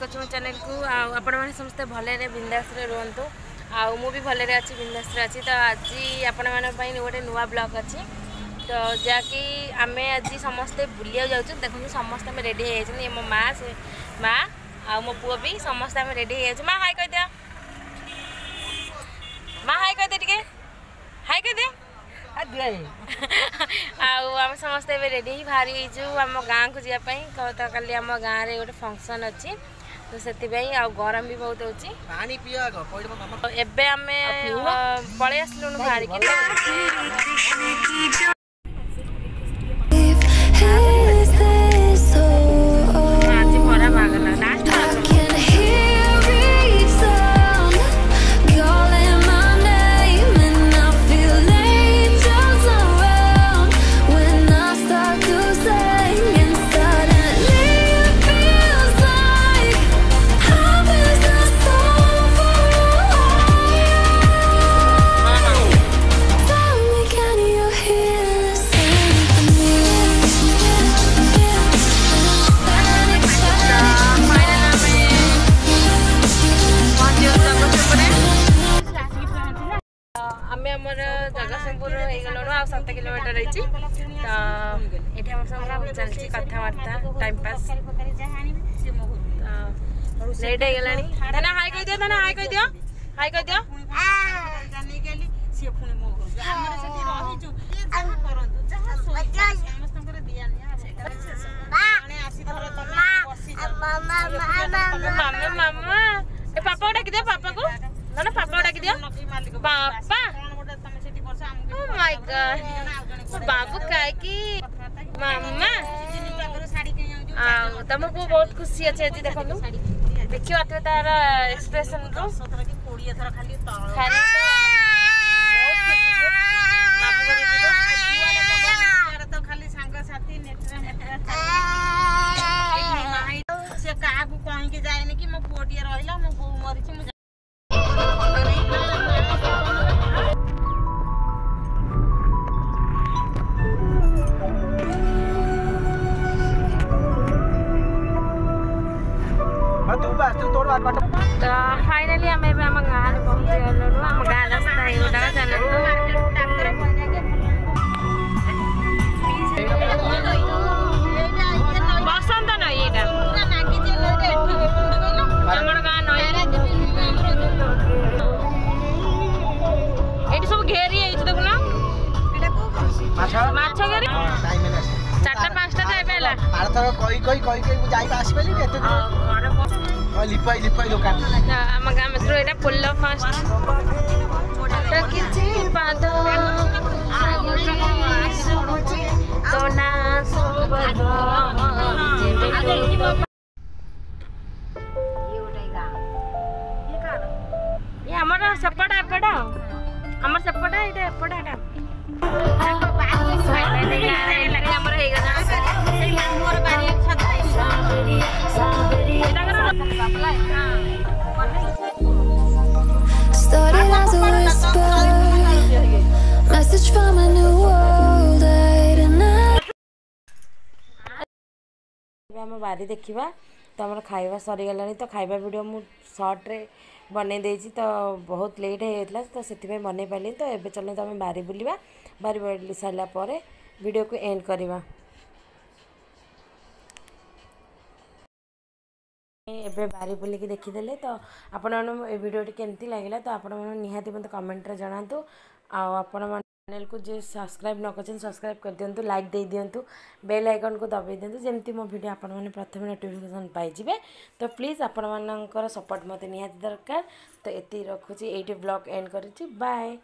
अच्छे मो चैनल को आपण मैंने समस्ते भले बिंदास रुहतु आउ भी भले अच्छी बिंदास अच्छी। तो आज आपण मैंने गोटे नुआ ब्लॉग अच्छी तो जहाँकि आम आज समस्ते बुलिया जाऊँ देखो समस्त आम रेडी हो मो माँ से माँ आ मो पुओ भी समस्त आम रेडी हो माँ हाई कह दिया माँ हाई कह दे टे हाई कह दे आम समस्ते रेडी बाहरी आम गाँव को जावाई तो कल आम गाँव में गोटे फंक्शन अच्छी तो से गरम भी बहुत होची एबे आमे पळे आसलुनु बाहरी के आज भरा मागला लास्ट जगतसिंहपुर हो 7 किलोमीटर रही तो ये चलती कथबार्ता टाइम पास लेट हो गला दाना हाई कह दियो दाना हाई कह दियो हाई कह दियो मामा पापा डाक दियो पापा को ना पापा डाक दियो पापा Oh my god बाबू काय की मामा तुमको बहुत खुशी अच्छे आज देखो देखियो आते तार एक्सप्रेशन रो खाली तो खाली संग साथी से काकू कहि के जाए कि मो पोटिया रहिला मो बो मरिछि तो फाइनली आम आम गाँव पहुँची गलु आम गाँ रास्ता युटा चलतु बसंत नई आम गाँ नई ये सब घेरी देखुन माछ घेरी 4-5टा जाइला लिपाई लिपाई दुकान आम गाँव में ये पुल फास्ट ये आमर सेपट एपट आमर सेपट ये एपट Started as a whisper, message from a new world tonight. आम बारी देखा तो आम खाଇବା सरीगला तो खाଇବା वीडियो मु शॉर्ट रे बने देछि तो बहुत लेट हो जाता तो से बन पारे तो ये चलो तो आम बारी बुलवा बारी बुली सारा पर वीडियो को एंड करवा एबे बारी बुलिकी देखीदे तो आपण वीडियो केमती लगे तो आपण निहाती मत कमेंट रे जणातु आपण चैनल को जो सब्सक्राइब न कर सब्सक्राइब कर दिंतु लाइक दे दिंतु बेल आइकन को दबाई दिंतु जमती मो वीडियो आपण मैंने प्रथम नोटिफिकेशन पाइबे तो प्लीज आपण मानकर सपोर्ट मत निहाती दरकार तो एति रखुची एटी ब्लॉग एंड करूची बाय।